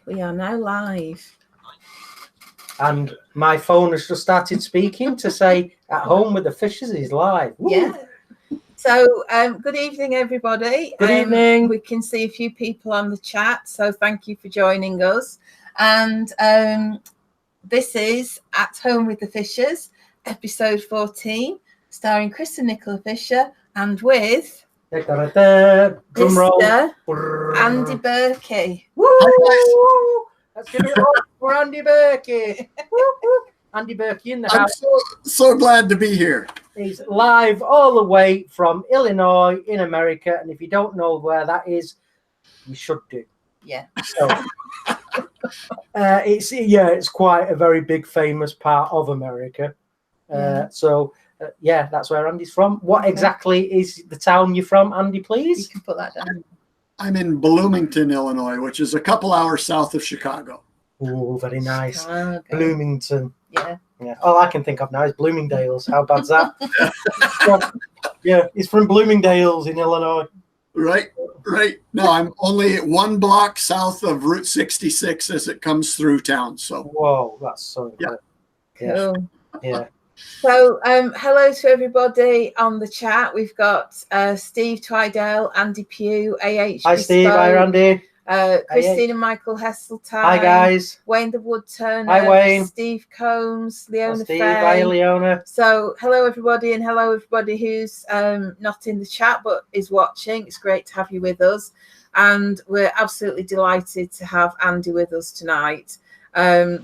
We are now live. And my phone has just started speaking to say At Home with the Fishers is live. Woo. Yeah. So good evening, everybody. Good evening. We can see a few people on the chat, so thank you for joining us. And this is At Home with the Fishers, episode 14, starring Chris and Nicola Fisher, and with Mr. Andy Birkey. Woo! Let's give it up for Andy Birkey. Andy Birkey in the house. I'm so glad to be here. He's live all the way from Illinois in America, and if you don't know where that is, you should do. Yeah. So it's quite a very big, famous part of America. Yeah, that's where Andy's from. What exactly is the town you're from, Andy, please? You can put that down. I'm in Bloomington, Illinois, which is a couple hours south of Chicago. Oh, very nice. Chicago. Bloomington. Yeah. Yeah. All I can think of now is Bloomingdale's. How bad's that? Yeah, he's from Bloomingdale's in Illinois. Right. No, I'm only 1 block south of Route 66 as it comes through town. So. Whoa, that's so good. Yeah. Cool. Yeah. So, hello to everybody on the chat. We've got Steve Twidell, Andy Pugh, AH. Hi, Steve. Hi, Randy. Christine and Michael Heseltine. Hi, guys. Wayne the Woodturner. Hi, Wayne. Steve Combs. Leona Steve. Faye. Hi, Leona. So, hello, everybody, and hello, everybody who's not in the chat but is watching. It's great to have you with us. And we're absolutely delighted to have Andy with us tonight.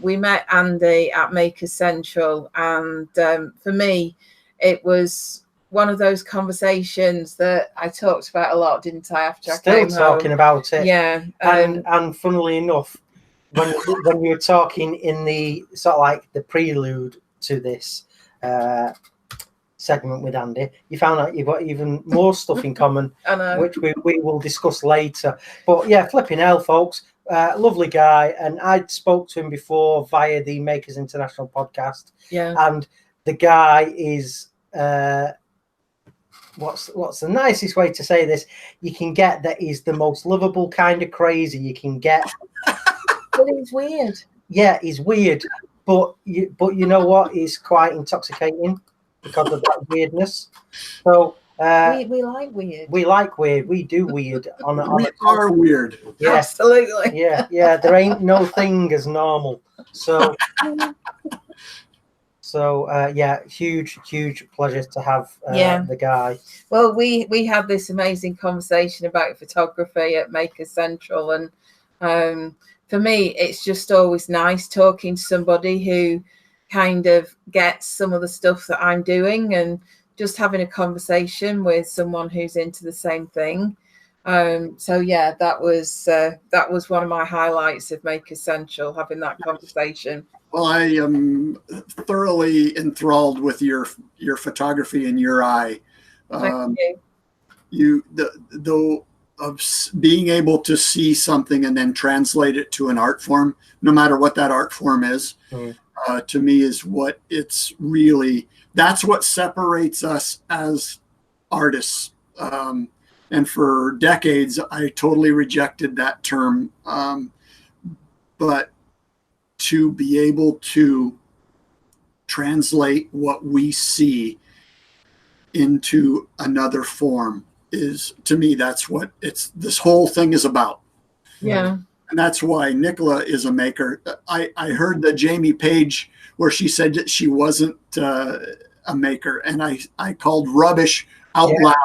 We met Andy at Makers Central, and for me, it was one of those conversations that I talked about a lot, didn't I? After Still I came talking home. about it. Yeah. And funnily enough, when we were talking in the sort of like the prelude to this segment with Andy, you found out you've got even more stuff in common, I know. which we will discuss later. But yeah, flipping hell, folks. Lovely guy, and I'd spoke to him before via the Makers International podcast. Yeah. And the guy is what's the nicest way to say this? You can get that he's the most lovable kind of crazy you can get. But he's weird. Yeah, he's weird, but you know what? He's quite intoxicating because of that weirdness. So. We like weird. We like weird. We do weird. We are weird. Yeah, absolutely. Yeah. There ain't no thing as normal. So huge pleasure to have the guy. Well, we had this amazing conversation about photography at Makers Central, and for me, it's just always nice talking to somebody who kind of gets some of the stuff that I'm doing, and just having a conversation with someone who's into the same thing. So yeah, that was one of my highlights of Makers Central, having that conversation. Well, I am thoroughly enthralled with your photography and your eye. Thank you. Of being able to see something and then translate it to an art form, no matter what that art form is, to me is what it's really. That's what separates us as artists. And for decades, I totally rejected that term. But to be able to translate what we see into another form is, to me, that's what this whole thing is about. Yeah. And that's why Nicola is a maker. I heard the Jamie Page where she said that she wasn't a maker, and I called rubbish out loud.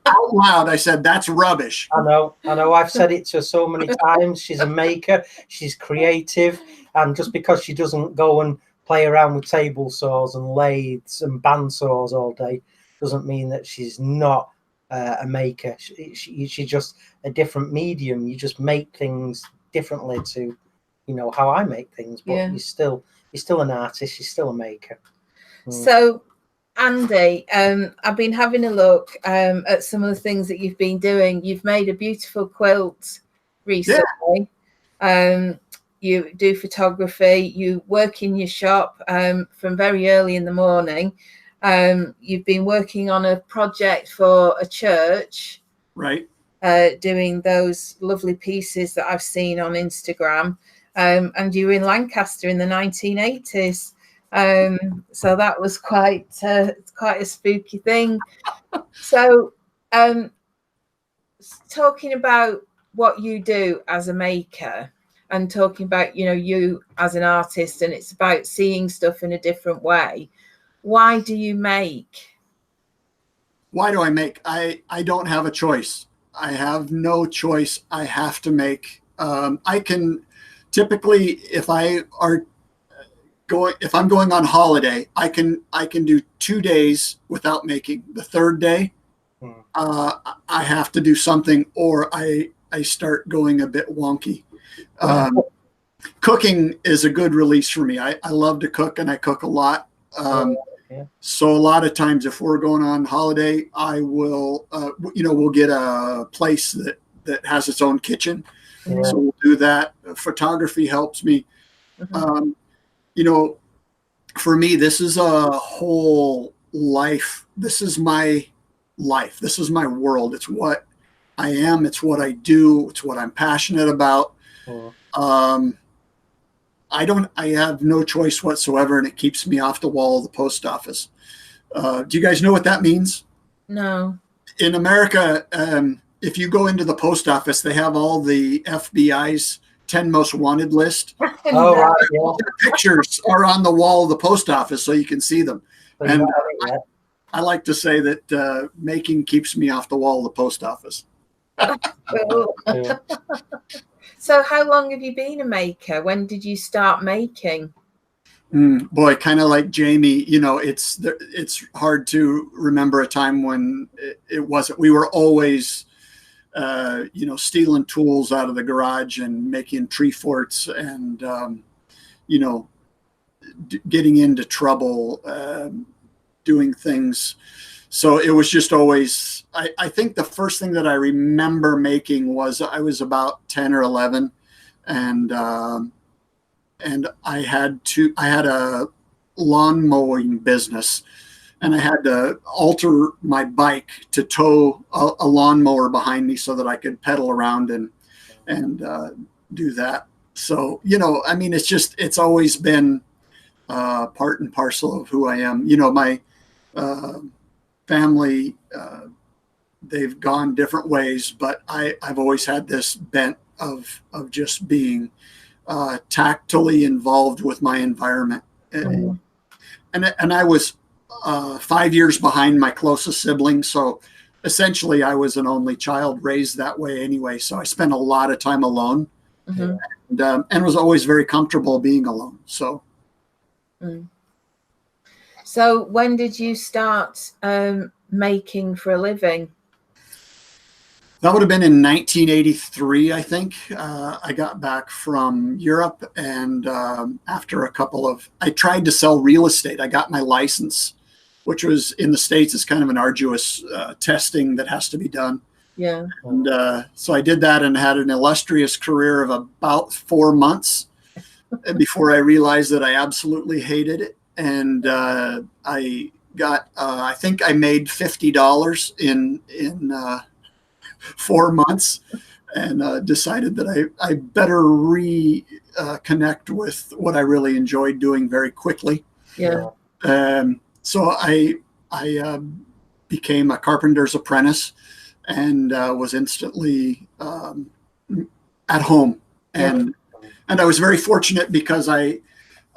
Out loud, I said, that's rubbish. I know. I've said it to her so many times. She's a maker. She's creative. And just because she doesn't go and play around with table saws and lathes and bandsaws all day doesn't mean that she's not a maker. She's just a different medium. You just make things differently to, how I make things. But you're still an artist. You're still a maker. So, Andy, I've been having a look at some of the things that you've been doing. You've made a beautiful quilt recently. Yeah. You do photography. You work in your shop from very early in the morning. You've been working on a project for a church. Right. Doing those lovely pieces that I've seen on Instagram. and you were in Lancaster in the 1980s. So that was quite a spooky thing. So talking about what you do as a maker, and talking about, you as an artist, and it's about seeing stuff in a different way. Why do you make? Why do I make? I don't have a choice. I have no choice. I have to make. I can typically, if I'm going on holiday, I can do 2 days without making. The third day, I have to do something, or I start going a bit wonky. Cooking is a good release for me. I love to cook, and I cook a lot. So a lot of times, if we're going on holiday, I will, we'll get a place that has its own kitchen. So we'll do that. Photography helps me. For me, this is a whole life. This is my life. This is my world. It's what I am. It's what I do. It's what I'm passionate about. I have no choice whatsoever, and it keeps me off the wall of the post office. Do you guys know what that means? No. In America, if you go into the post office, they have all the FBI's 10 most wanted list. All the pictures are on the wall of the post office, so you can see them. And I like to say that making keeps me off the wall of the post office. So how long have you been a maker? When did you start making? Boy, kind of like Jamie, it's hard to remember a time when it wasn't. We were always, stealing tools out of the garage and making tree forts and, getting into trouble, doing things. So it was just always, I think the first thing that I remember making was I was about 10 or 11, and I had a lawn mowing business, and I had to alter my bike to tow a lawnmower behind me so that I could pedal around and do that. So, it's always been part and parcel of who I am. My family, they've gone different ways, but I've always had this bent of just being tactily involved with my environment. And I was 5 years behind my closest sibling. So essentially I was an only child raised that way anyway. So I spent a lot of time alone, and was always very comfortable being alone. So. So when did you start making for a living? That would have been in 1983, I think. I got back from Europe, and after I tried to sell real estate. I got my license, which was in the States. It's kind of an arduous testing that has to be done. Yeah. And so I did that and had an illustrious career of about 4 months before I realized that I absolutely hated it. And I got, I think I made $50 in 4 months, and decided that I better reconnect with what I really enjoyed doing very quickly. Yeah. So I became a carpenter's apprentice, and was instantly at home. And I was very fortunate because I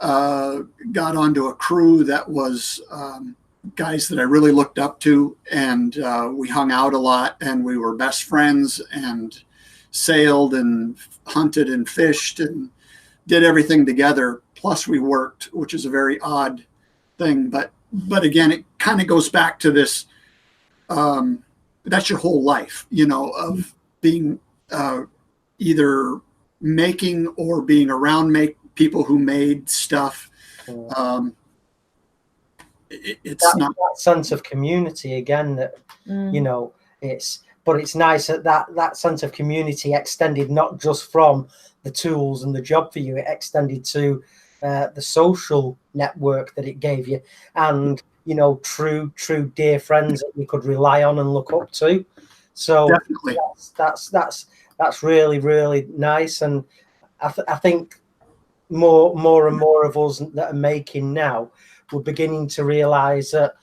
got onto a crew that was guys that I really looked up to, and we hung out a lot, and we were best friends, and sailed and hunted and fished and did everything together. Plus we worked, which is a very odd thing, but again, it kind of goes back to this, that's your whole life, of being either making or being around people who made stuff. It's not that sense of community again that but it's nice that sense of community extended not just from the tools and the job for you, it extended to the social network that it gave you, and true dear friends that you could rely on and look up to. So definitely that's really, really nice. And I think more and more of us that are making now, we're beginning to realize that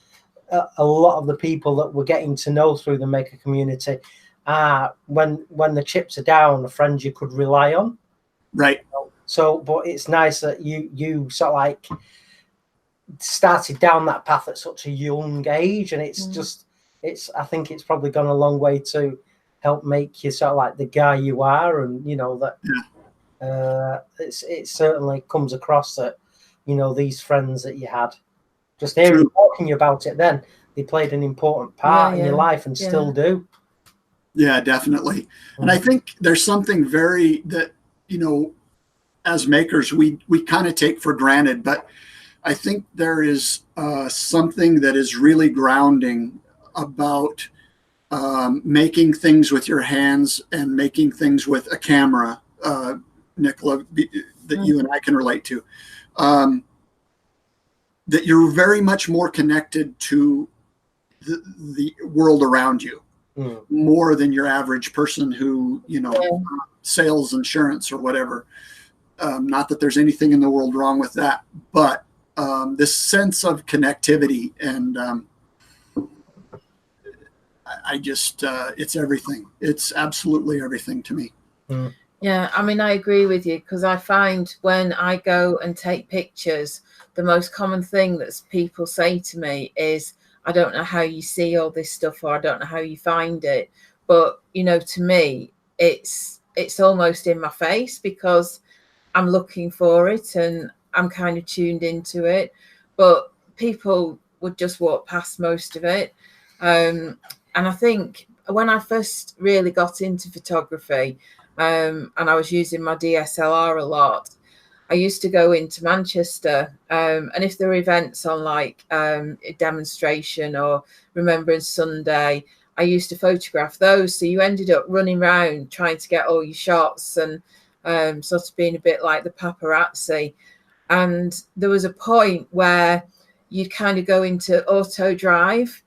a lot of the people that we're getting to know through the maker community are, when the chips are down, a friend you could rely on. Right. So, but it's nice that you sort of like started down that path at such a young age, and it's just, I think it's probably gone a long way to help make you sort of like the guy you are, and you know that. Yeah. It certainly comes across that, you know, these friends that you had, just hearing talking about it, then they played an important part in your life and still do. Yeah, definitely. And I think there's something very that, you know, as makers, we kind of take for granted, but I think there is something that is really grounding about making things with your hands and making things with a camera, Nicola, that you and I can relate to. That you're very much more connected to the world around you, more than your average person who, you know, sales insurance or whatever. Not that there's anything in the world wrong with that, but this sense of connectivity, and I just, it's everything. It's absolutely everything to me. Yeah, I mean, I agree with you, because I find when I go and take pictures, the most common thing that people say to me is, I don't know how you see all this stuff, or I don't know how you find it. But, you know, to me, it's almost in my face, because I'm looking for it and I'm kind of tuned into it. But people would just walk past most of it. And I think when I first really got into photography, and I was using my DSLR a lot, I used to go into Manchester, and if there were events on, like a demonstration or Remembrance Sunday, I used to photograph those. So you ended up running around trying to get all your shots, and sort of being a bit like the paparazzi. And there was a point where you'd kind of go into auto drive.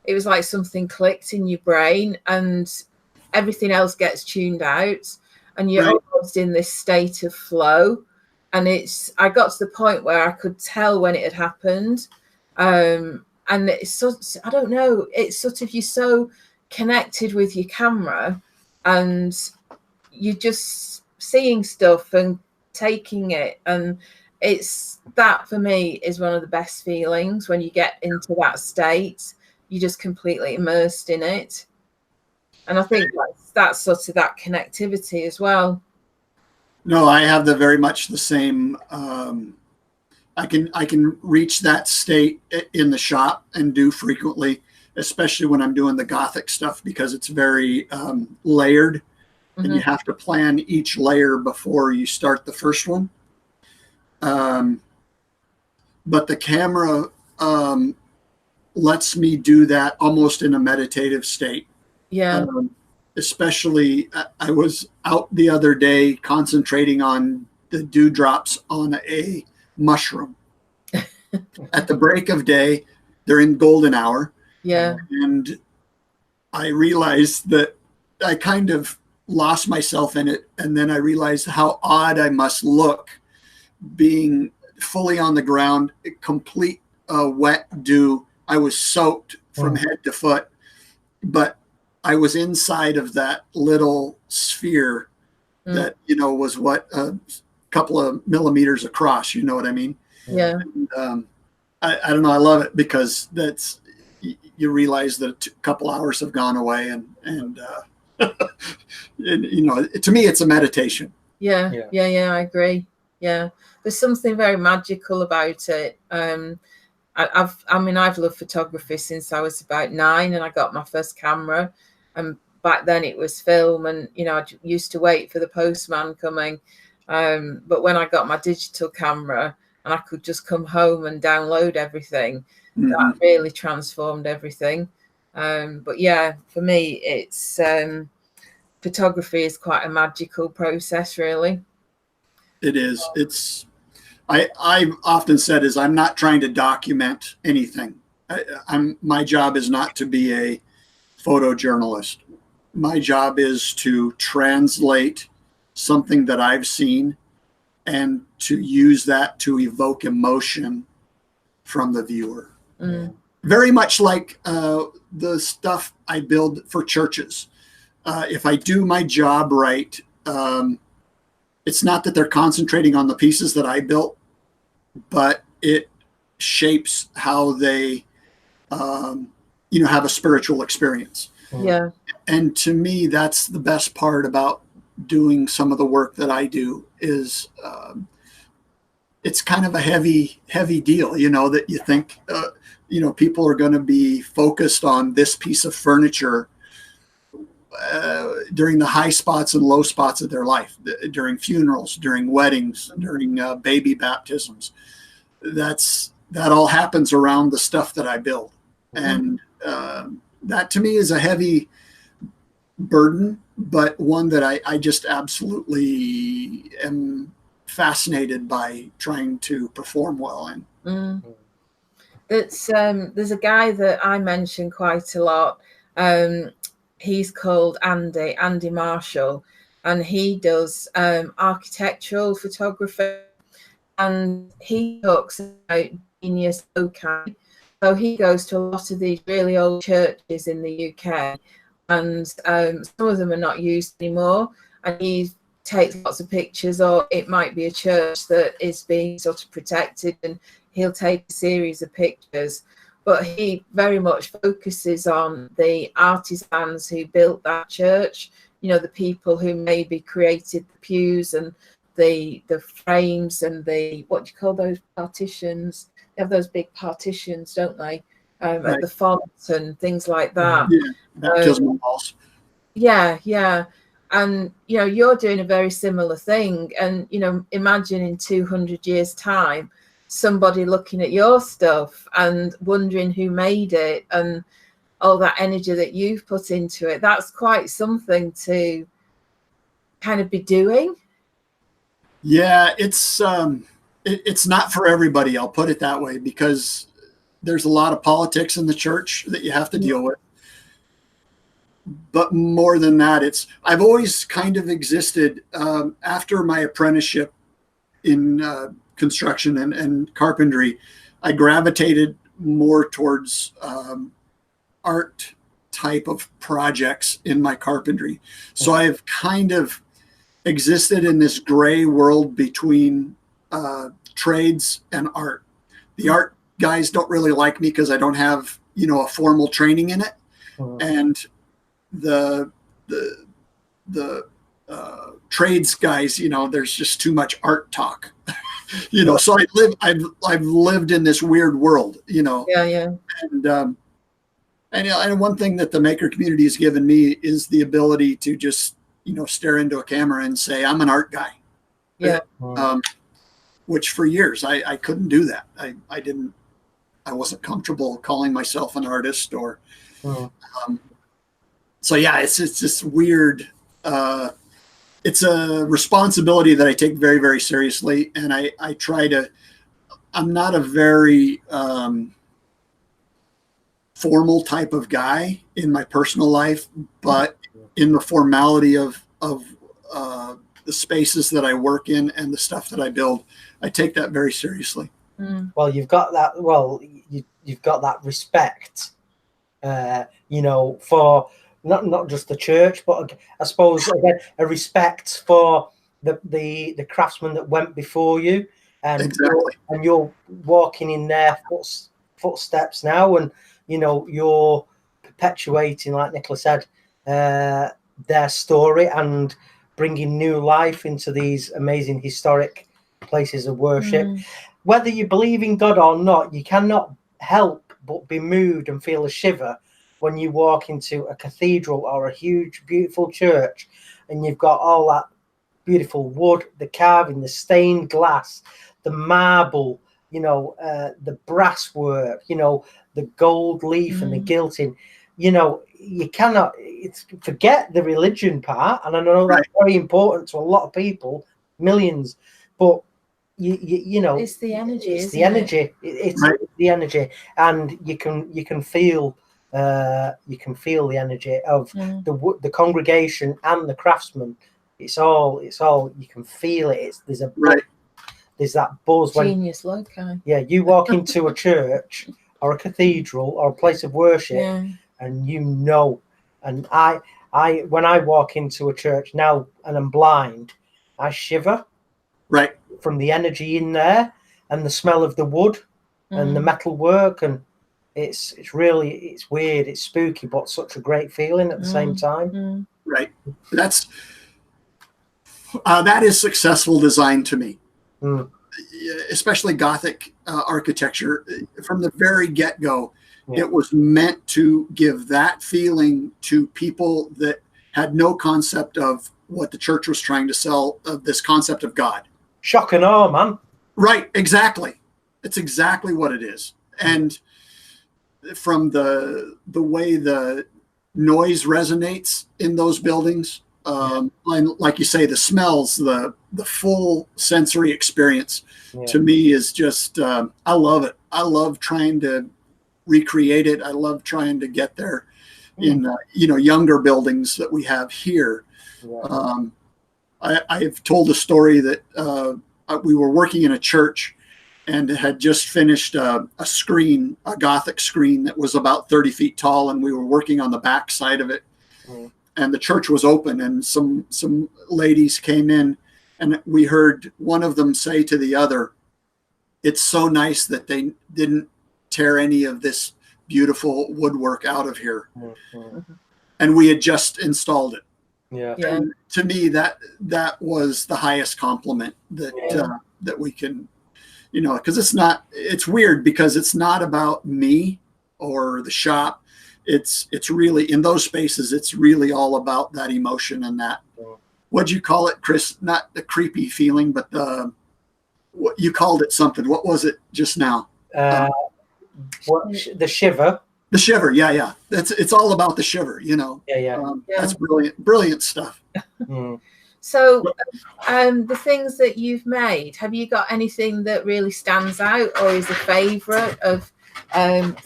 It was like something clicked in your brain, and everything else gets tuned out, and you're almost in this state of flow. And I got to the point where I could tell when it had happened. And it's sort, I don't know, it's sort of, you're so connected with your camera, and you're just seeing stuff and taking it. And it's that, for me, is one of the best feelings when you get into that state. You're just completely immersed in it. And I think that's sort of that connectivity as well. No, I have very much the same. I can reach that state in the shop and do frequently, especially when I'm doing the Gothic stuff, because it's very layered, and you have to plan each layer before you start the first one. But the camera lets me do that almost in a meditative state. Yeah. Especially, I was out the other day concentrating on the dewdrops on a mushroom. At the break of day, they're in golden hour. Yeah. And I realized that I kind of lost myself in it. And then I realized how odd I must look being fully on the ground, complete wet dew. I was soaked from head to foot, but I was inside of that little sphere that, you know, was what, a couple of millimeters across, you know what I mean? Yeah. And, I don't know. I love it, because you realize that a couple hours have gone away, and you know, to me, it's a meditation. Yeah. I agree. Yeah. There's something very magical about it. I've loved photography since I was about 9, and I got my first camera. And back then it was film, and, you know, I used to wait for the postman coming. But when I got my digital camera and I could just come home and download everything, that really transformed everything. But yeah, for me, it's photography is quite a magical process, really. It is. It's, I've often said is, I'm not trying to document anything. My job is not to be a photojournalist. My job is to translate something that I've seen and to use that to evoke emotion from the viewer. Very much like the stuff I build for churches. If I do my job right, it's not that they're concentrating on the pieces that I built, but it shapes how they, have a spiritual experience. Yeah. And to me, that's the best part about doing some of the work that I do is it's kind of a heavy deal, that you think, people are going to be focused on this piece of furniture during the high spots and low spots of their life, during funerals, during weddings, during baby baptisms. That all happens around the stuff that I build. And that to me is a heavy burden, but one that I just absolutely am fascinated by trying to perform well in. There's a guy that I mention quite a lot. He's called Andy Marshall, and he does architectural photography, and he talks about genius loci. So he goes to a lot of these really old churches in the UK, and some of them are not used anymore, and he takes lots of pictures, or it might be a church that is being sort of protected, and he'll take a series of pictures. But he very much focuses on the artisans who built that church, the people who maybe created the pews and the frames and the, what do you call those partitions? They have those big partitions, don't they? Right. At the font and things like that. Yeah, baptismal halls. Yeah. And, you're doing a very similar thing. And, imagine in 200 years' time, somebody looking at your stuff and wondering who made it and all that energy that you've put into it. That's quite something to kind of be doing. Yeah, it's not for everybody, I'll put it that way, because there's a lot of politics in the church that you have to deal with. But more than that, I've always kind of existed after my apprenticeship in construction and carpentry. I gravitated more towards art type of projects in my carpentry. So I've kind of existed in this gray world between trades and art. The art guys don't really like me because I don't have, a formal training in it. And the trades guys, there's just too much art talk. So I've lived in this weird world, Yeah. And one thing that the maker community has given me is the ability to just, stare into a camera and say, I'm an art guy. Yeah. Which for years I couldn't do that. I wasn't comfortable calling myself an artist or, so yeah, it's just weird. It's a responsibility that I take very, very seriously. And I try to, I'm not a very formal type of guy in my personal life, but in the formality of the spaces that I work in and the stuff that I build, I take that very seriously. Well, you've got that. Well, you've got that respect, for not just the church, but I suppose again a respect for the craftsmen that went before you, and exactly. You're walking in their footsteps now, and you're perpetuating, like Nicola said, their story and bringing new life into these amazing historic places of worship. Whether you believe in God or not, you cannot help but be moved and feel a shiver when you walk into a cathedral or a huge, beautiful church, and you've got all that beautiful wood, the carving, the stained glass, the marble, the brass work, the gold leaf and the gilting. You cannot forget the religion part, and I know that's very important to a lot of people, millions, but it's the energy. It's the energy. It's the energy, and you can feel the energy of the congregation and the craftsmen. It's all you can feel it. There's a there's that buzz when Genius loci. you walk into a church or a cathedral or a place of worship, and and I when I walk into a church now and I'm blind, I shiver Right. from the energy in there and the smell of the wood and the metal work, and it's weird, it's spooky, but such a great feeling at the same time. Right. That is successful design to me. Especially Gothic architecture. From the very get-go, it was meant to give that feeling to people that had no concept of what the church was trying to sell, of this concept of God. Shock and awe, man. Right, exactly. It's exactly what it is. And from the way the noise resonates in those buildings, and like you say, the smells, the full sensory experience to me is just, I love it. I love trying to recreate it. I love trying to get there in, younger buildings that we have here. I've told a story that we were working in a church and had just finished a screen, a Gothic screen that was about 30 feet tall, and we were working on the back side of it. And the church was open, and some ladies came in, and we heard one of them say to the other, "It's so nice that they didn't tear any of this beautiful woodwork out of here." And we had just installed it. And to me, that was the highest compliment that we can, because it's weird, because it's not about me or the shop. It's really, in those spaces, it's really all about that emotion and that, what'd you call it, Chris? Not the creepy feeling, but what you called it something. What was it just now? The shiver. The shiver. Yeah. It's all about the shiver, That's brilliant stuff. So the things that you've made, have you got anything that really stands out or is a favorite of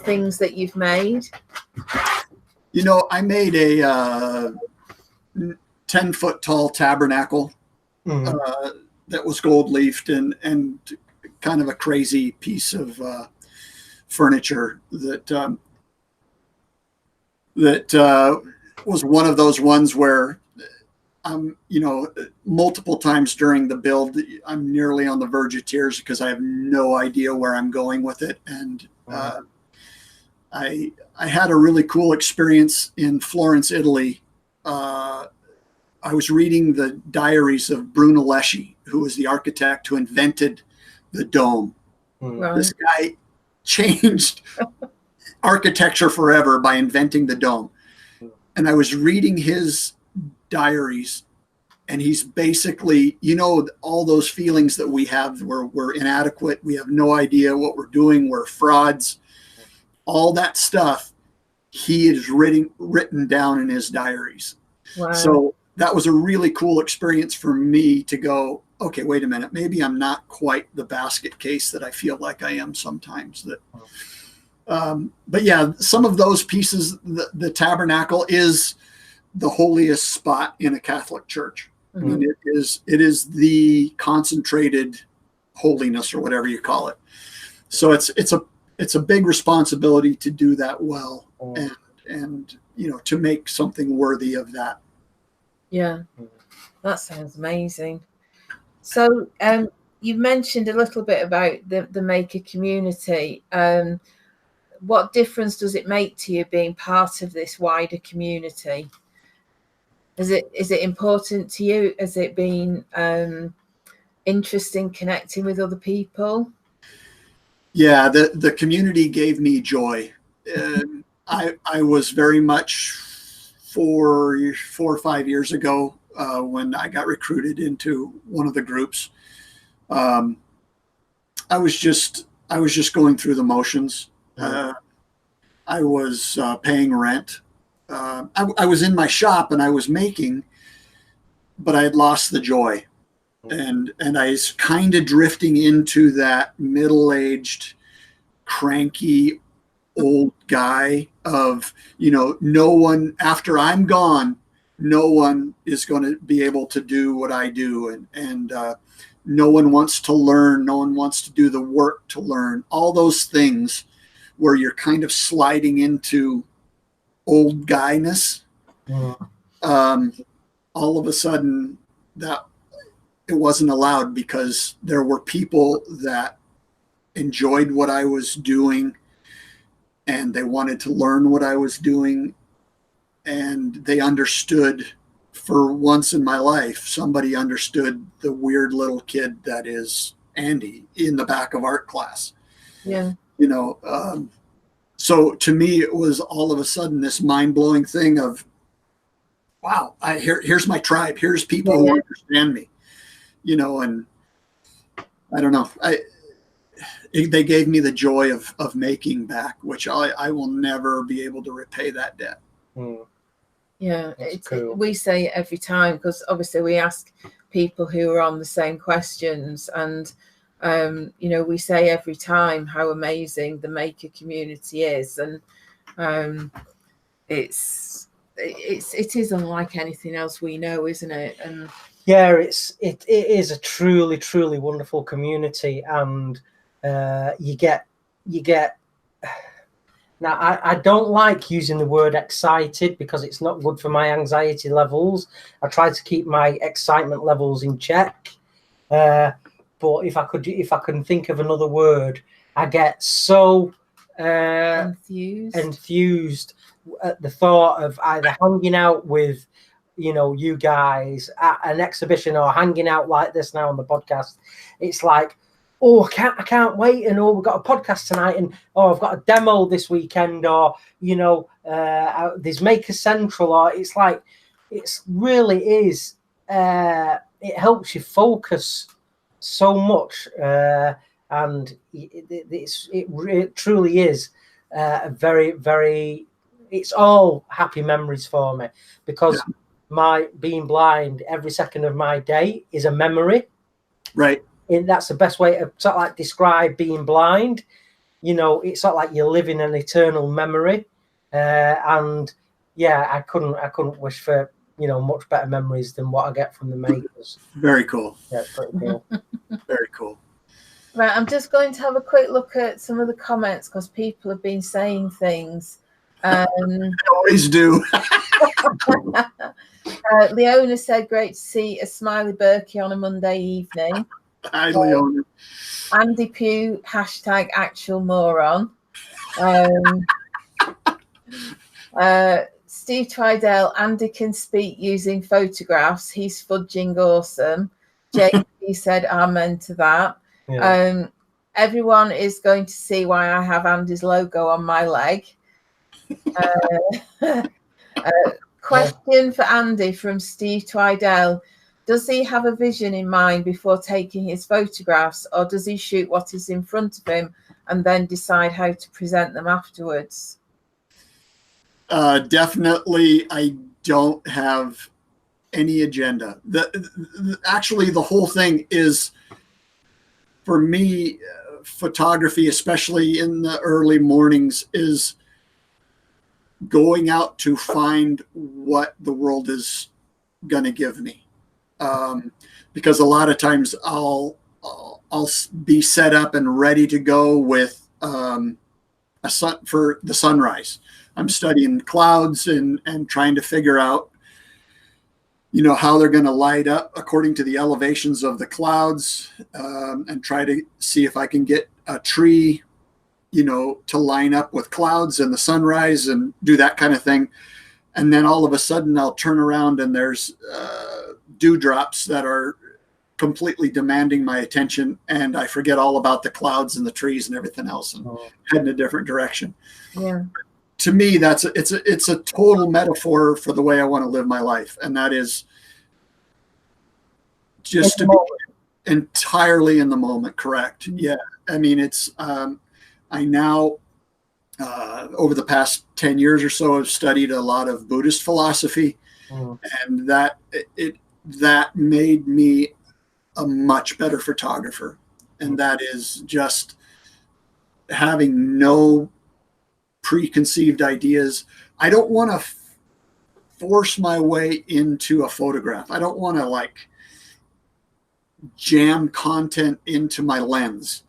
things that you've made? I made a 10-foot tall tabernacle that was gold leafed and kind of a crazy piece of furniture that was one of those ones where multiple times during the build, I'm nearly on the verge of tears because I have no idea where I'm going with it. And I had a really cool experience in Florence, Italy. I was reading the diaries of Brunelleschi, who was the architect who invented the dome. This guy changed architecture forever by inventing the dome. And I was reading his diaries, and he's basically, all those feelings that we have, we're inadequate, we have no idea what we're doing, we're frauds, all that stuff he has written down in his diaries. So that was a really cool experience for me to go, okay, wait a minute, maybe I'm not quite the basket case that I feel like I am sometimes. But yeah, some of those pieces, the tabernacle is the holiest spot in a Catholic church. I mean, it is the concentrated holiness, or whatever you call it. So it's a big responsibility to do that well, and to make something worthy of that. Yeah, that sounds amazing. So you mentioned a little bit about the maker community. What difference does it make to you being part of this wider community? Is it important to you? Has it been interesting connecting with other people? Yeah, the community gave me joy. I was very much 4 or 5 years ago when I got recruited into one of the groups. I was just going through the motions. I was paying rent. I was in my shop and I was making, but I had lost the joy, and I was kind of drifting into that middle-aged, cranky old guy of, no one, after I'm gone, no one is going to be able to do what I do. And no one wants to learn. No one wants to do the work to learn. All those things where you're kind of sliding into old guyness. All of a sudden that it wasn't allowed, because there were people that enjoyed what I was doing and they wanted to learn what I was doing, and they understood. For once in my life, somebody understood the weird little kid that is Andy in the back of art class. Yeah. You know, so to me, it was all of a sudden this mind-blowing thing of, wow, here's my tribe. Here's people who understand me, you know, and I don't know. They gave me the joy of making back, which I will never be able to repay that debt. Yeah, we say it every time, because obviously we ask people who are on the same questions, and you know, we say every time how amazing the maker community is, and it is unlike anything else we know, isn't it? And yeah, it is a truly wonderful community, and you get. Now, I don't like using the word excited because it's not good for my anxiety levels. I try to keep my excitement levels in check. But if I can think of another word, I get so enthused at the thought of either hanging out with, you know, you guys at an exhibition, or hanging out like this now on the podcast. It's like, oh, I can't wait, and oh, we've got a podcast tonight, and oh, I've got a demo this weekend, or, you know, there's Maker Central, or it's like, it's really is, it helps you focus so much, and it truly is a very, it's all happy memories for me, because my being blind, every second of my day is a memory. Right. And that's the best way to sort of like describe being blind. You know, it's sort of like you're living an eternal memory. And yeah, I couldn't wish for, you know, much better memories than what I get from the makers. Very cool. Yeah, it's pretty cool. Very cool. Right, I'm just going to have a quick look at some of the comments, because people have been saying things. I always do. Leona said, great to see a smiley Birkey on a Monday evening. Hi, Leona. Andy Pugh, hashtag actual moron. Steve Twidell, Andy can speak using photographs. He's fudging awesome. JP said amen to that. Yeah. Everyone is going to see why I have Andy's logo on my leg. Question for Andy from Steve Twidell. Does he have a vision in mind before taking his photographs, or does he shoot what is in front of him and then decide how to present them afterwards? Definitely, I don't have any agenda. Actually, the whole thing is, for me, photography, especially in the early mornings, is going out to find what the world is going to give me. Because a lot of times I'll be set up and ready to go with for the sunrise. I'm studying clouds and trying to figure out, you know, how they're going to light up according to the elevations of the clouds, and try to see if I can get a tree, you know, to line up with clouds and the sunrise and do that kind of thing. And then all of a sudden I'll turn around and there's dewdrops that are completely demanding my attention, and I forget all about the clouds and the trees and everything else and head in a different direction. Yeah. To me, it's a total metaphor for the way I want to live my life, and that is just to be entirely in the moment. Correct. Yeah. I mean, it's I now over the past 10 years or so have studied a lot of Buddhist philosophy, and that made me a much better photographer. And that is just having no preconceived ideas. I don't want to force my way into a photograph. I don't want to jam content into my lens.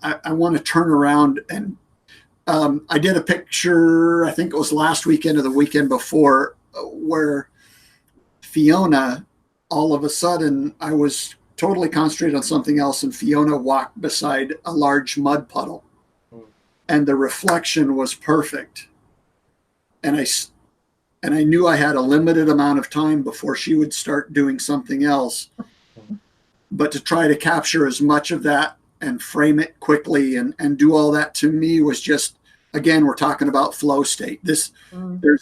I want to turn around and I did a picture, I think it was last weekend or the weekend before, where Fiona, all of a sudden, I was totally concentrated on something else, and Fiona walked beside a large mud puddle, and the reflection was perfect. And I knew I had a limited amount of time before she would start doing something else. But to try to capture as much of that and frame it quickly and do all that, to me, was just, again, we're talking about flow state. There's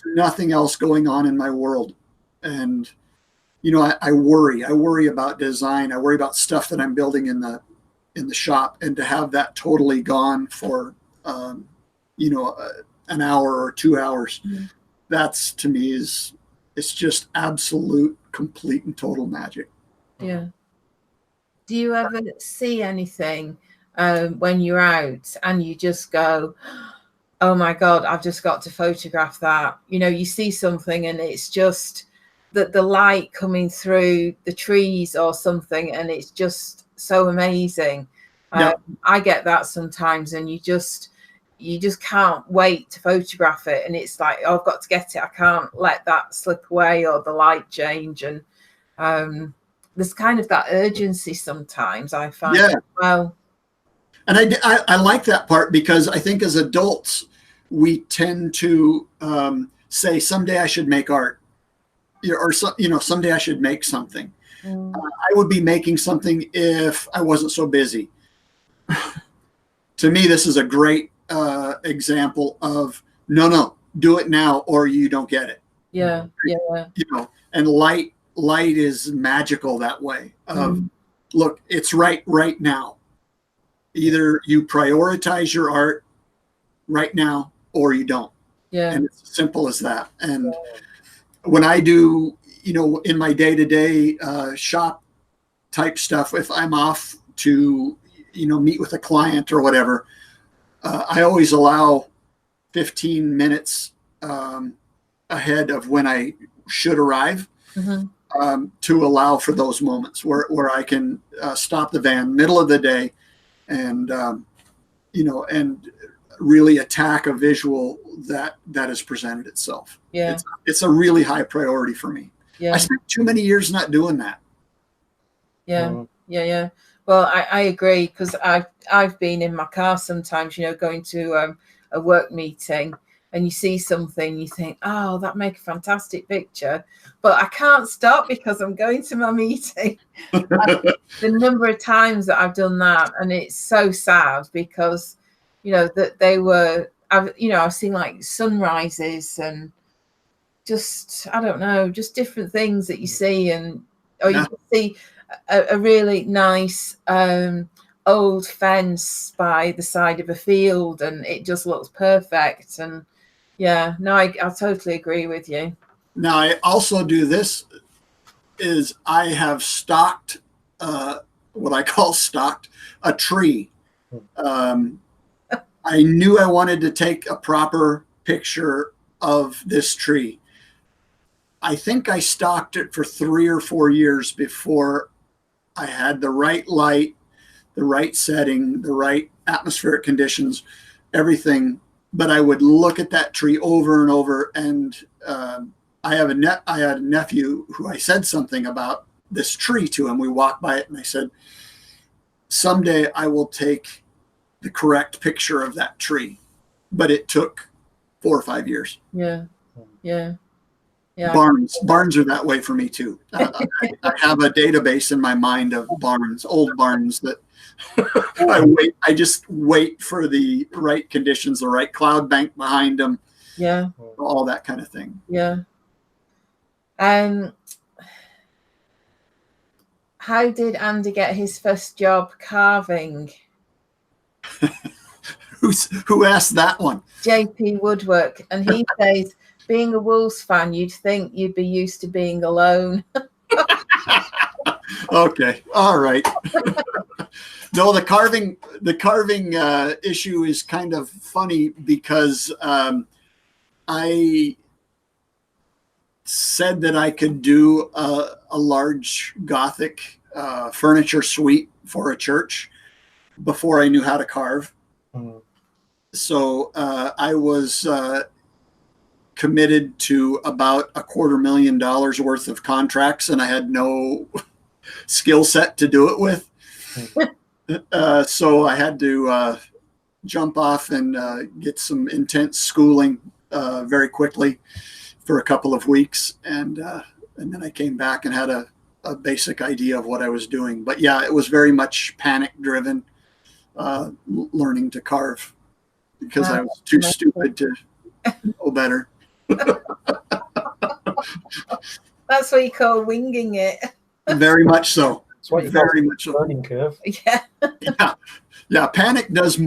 nothing else going on in my world. And, you know, I worry about design. I worry about stuff that I'm building in the shop, and to have that totally gone for, you know, an hour or 2 hours, that's, to me, it's just absolute, complete and total magic. Yeah. Do you ever see anything when you're out and you just go, oh my God, I've just got to photograph that? You know, you see something and it's just that the light coming through the trees or something, and it's just so amazing. I get that sometimes, and you just can't wait to photograph it. And it's like, oh, I've got to get it. I can't let that slip away, or the light change. And there's kind of that urgency sometimes, I find. Yeah. Well, and I like that part, because I think as adults, we tend to say, someday I should make art, or you know, someday I should make something. I would be making something if I wasn't so busy. To me, this is a great example of no, do it now or you don't get it. Yeah. You know, and light is magical that way. Look, it's right now. Either you prioritize your art right now or you don't. Yeah. And it's as simple as that. And when I do, you know, in my day-to-day shop type stuff, if I'm off to, you know, meet with a client or whatever, I always allow 15 minutes ahead of when I should arrive, to allow for those moments where I can stop the van middle of the day and, you know, and really attack a visual that has presented itself. Yeah. It's a really high priority for me. Yeah. I spent too many years not doing that. Yeah. Yeah. Well, I agree, because I've been in my car sometimes, you know, going to a work meeting, and you see something, you think, oh, that make a fantastic picture, but I can't stop because I'm going to my meeting. The number of times that I've done that, and it's so sad, because, you know, that I've seen like sunrises and just, I don't know, just different things that you see, or you can see a really nice old fence by the side of a field, and it just looks perfect. And yeah, no, I totally agree with you. Now, I also do this, is I have stocked, what I call stocked, a tree. I knew I wanted to take a proper picture of this tree. I think I stocked it for 3 or 4 years before I had the right light, the right setting, the right atmospheric conditions, everything. But I would look at that tree over and over. And I had a nephew who I said something about this tree to him. We walked by it, and I said, someday I will take the correct picture of that tree. But it took 4 or 5 years. Yeah. Barns are that way for me too. I have a database in my mind of old barns that I just wait for the right conditions, the right cloud bank behind them. Yeah. All that kind of thing. Yeah. How did Andy get his first job carving? Who asked that one? JP Woodwork, and he says, being a Wolves fan, you'd think you'd be used to being alone. Okay, all right. No, the carving issue is kind of funny, because I said that I could do a large Gothic furniture suite for a church before I knew how to carve. So I was committed to about $250,000 worth of contracts, and I had no skill set to do it with. So I had to jump off and get some intense schooling very quickly for a couple of weeks, and then I came back and had a basic idea of what I was doing. But yeah, it was very much panic driven, learning to carve, because I was too stupid to know better. That's what you call winging it. Very much so. It's what you Very call much so. learning curve. Yeah. Panic does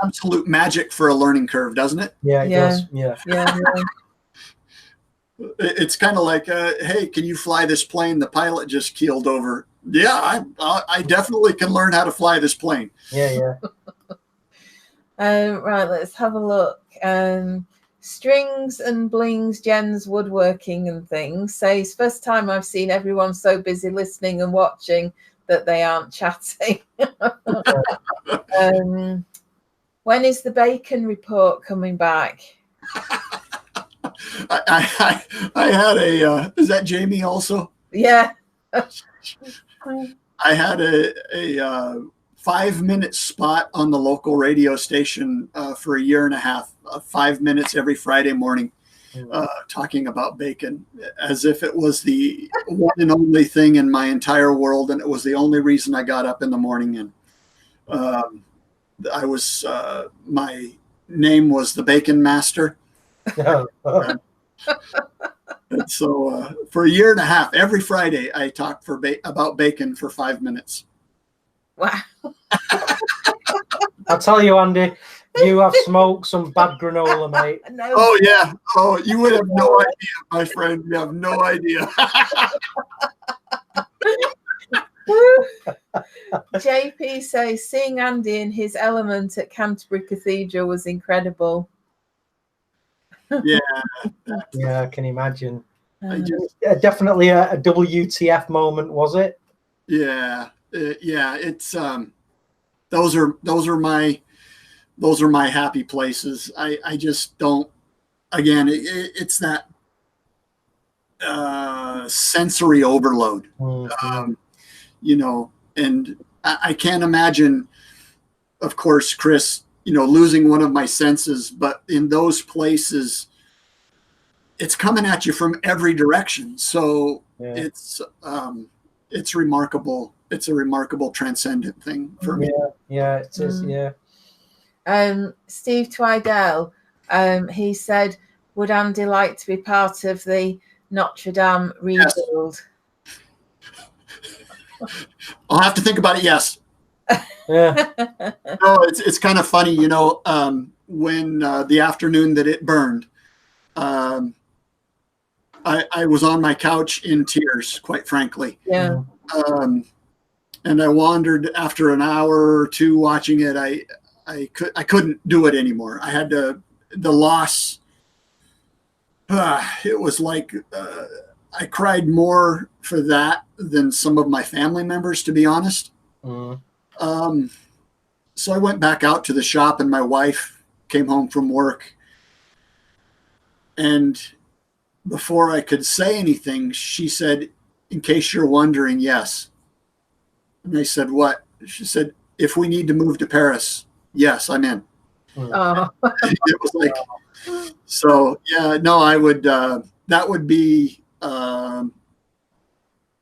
absolute magic for a learning curve, doesn't it? Yeah, it does. Yeah. It's kind of like, hey, can you fly this plane? The pilot just keeled over. Yeah, I definitely can learn how to fly this plane. Yeah. Right, let's have a look. Strings and blings, Jen's woodworking and things. Says, first time I've seen everyone so busy listening and watching that they aren't chatting. When is the bacon report coming back? I had a is that Jamie also? Yeah. I had a 5-minute spot on the local radio station for a year and a half, 5 minutes every Friday morning, talking about bacon, as if it was the one and only thing in my entire world, and it was the only reason I got up in the morning. And I was my name was the Bacon Master. And so for a year and a half, every Friday, I talked about bacon for 5 minutes. Wow. I'll tell you, Andy, you have smoked some bad granola, mate. No. Oh, yeah. Oh, you would have no idea, my friend. You have no idea. JP says, seeing Andy in his element at Canterbury Cathedral was incredible. Yeah. Yeah, I can imagine. Definitely a WTF moment, was it? Yeah. Yeah. It's those are my happy places. I just don't, again, it's that sensory overload. And I can't imagine, of course, Chris, losing one of my senses, but in those places, it's coming at you from every direction. So it's remarkable. It's a remarkable transcendent thing for me. Yeah, it is. Yeah. Steve Twidell, he said, would Andy like to be part of the Notre Dame rebuild? Yes. I'll have to think about it. Yes. Yeah. No, it's kind of funny, when the afternoon that it burned, I was on my couch in tears, quite frankly. Yeah. And I wandered after an hour or two watching it. I couldn't do it anymore. I had the loss. It was like I cried more for that than some of my family members, to be honest. So I went back out to the shop, and my wife came home from work. And before I could say anything, she said, in case you're wondering, yes. And I said, what? She said, if we need to move to Paris, yes, I'm in. Oh. It was like, so yeah, no, I would, that would be,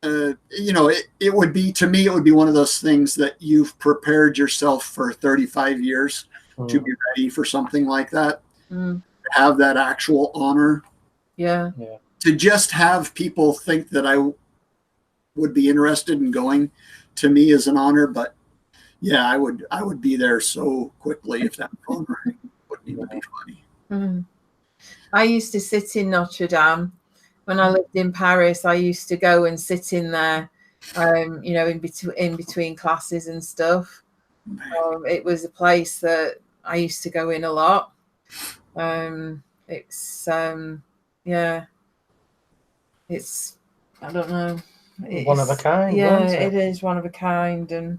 it would be, to me, it would be one of those things that you've prepared yourself for 35 years to be ready for something like that. Have that actual honor. Yeah. To just have people think that I would be interested in going, to me, is an honor. But yeah, I would be there so quickly if that phone rang. Wouldn't even be funny. I used to sit in Notre Dame when I lived in Paris. I used to go and sit in there, in between classes and stuff. It was a place that I used to go in a lot. It's I don't know. one of a kind. Yeah, Isn't it is one of a kind, and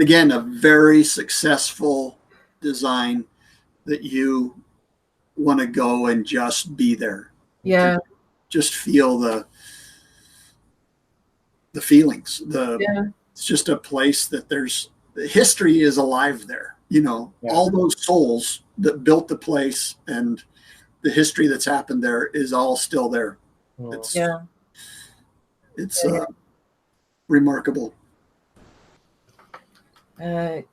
again, a very successful design that you want to go and just be there. Yeah, just feel the feelings. It's just a place that the history is alive there. You know, all those souls that built the place and the history that's happened there is all still there. It's remarkable.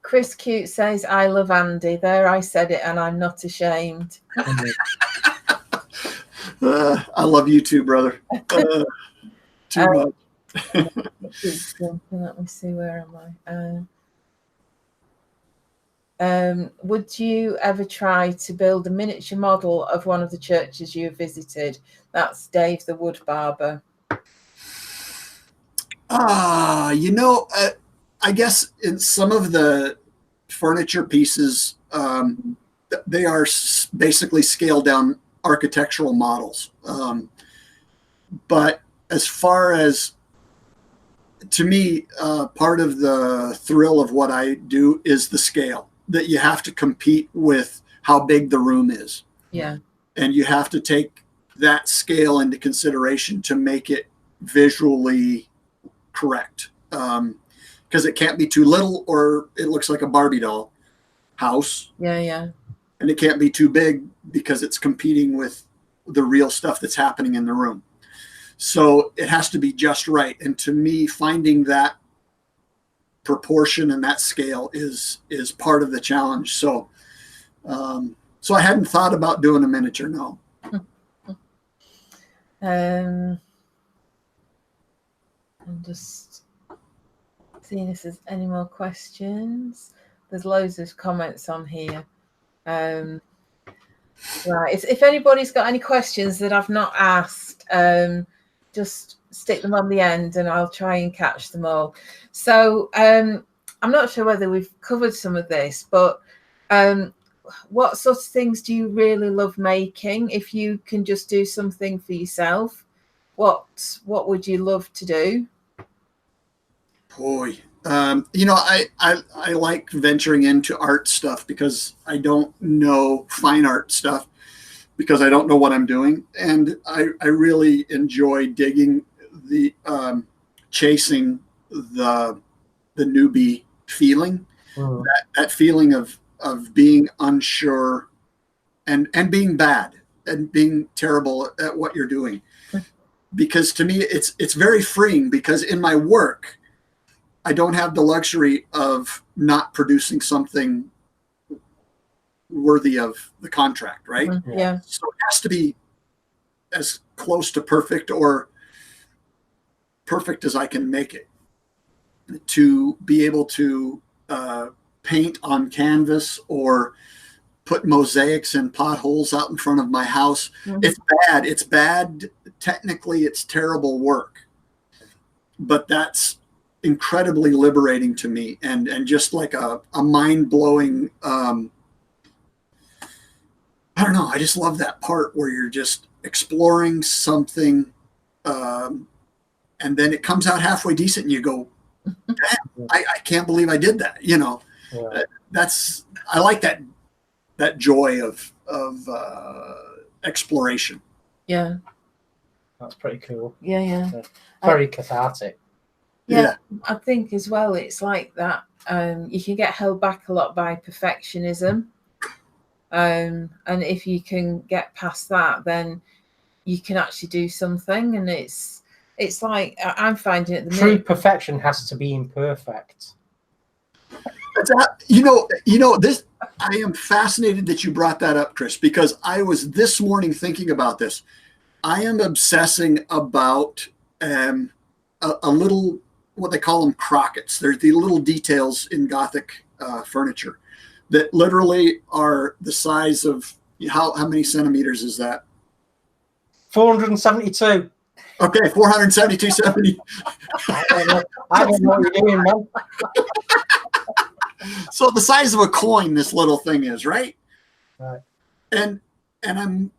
Chris Cute says, I love Andy. There, I said it, and I'm not ashamed. I love you too, brother. Too much. Let me see, where am I? Would you ever try to build a miniature model of one of the churches you visited? That's Dave the Wood Barber. You know, I guess in some of the furniture pieces, they are basically scaled down architectural models. But as far as, to me, part of the thrill of what I do is the scale, that you have to compete with how big the room is. Yeah. And you have to take that scale into consideration to make it visually correct. Because it can't be too little or it looks like a Barbie doll house. Yeah. And it can't be too big because it's competing with the real stuff that's happening in the room. So it has to be just right. And to me, finding that proportion and that scale is part of the challenge. So so I hadn't thought about doing a miniature, no. I'm just seeing if there's any more questions. There's loads of comments on here. Right, if anybody's got any questions that I've not asked, just stick them on the end and I'll try and catch them all. So I'm not sure whether we've covered some of this, but what sort of things do you really love making? If you can just do something for yourself, what would you love to do? Boy, you know, I like venturing into art stuff because I don't know fine art stuff because I don't know what I'm doing. And I really enjoy digging the chasing the newbie feeling, that feeling of being unsure and being bad and being terrible at what you're doing. Because to me, it's very freeing, because in my work, I don't have the luxury of not producing something worthy of the contract, right? Yeah. So it has to be as close to perfect or perfect as I can make it to be able to paint on canvas or put mosaics and potholes out in front of my house. It's bad. It's bad. Technically, it's terrible work, but that's incredibly liberating to me, and just like a mind-blowing, I don't know, I just love that part where you're just exploring something, and then it comes out halfway decent and you go, damn, I can't believe I did that, you know. I like that joy of exploration. Yeah, that's pretty cool. Yeah. Very cathartic. Yeah, I think as well, it's like that. You can get held back a lot by perfectionism, and if you can get past that, then you can actually do something. And it's like I'm finding it. True perfection has to be imperfect. You know this. I am fascinated that you brought that up, Chris, because I was this morning thinking about this. I am obsessing about a little, what they call them, crockets. They're the little details in Gothic furniture that literally are the size of, how many centimeters is that? 472. Okay, 472 centimeters. I don't know what you're doing, man. So the size of a coin, this little thing is, right? Right. And I'm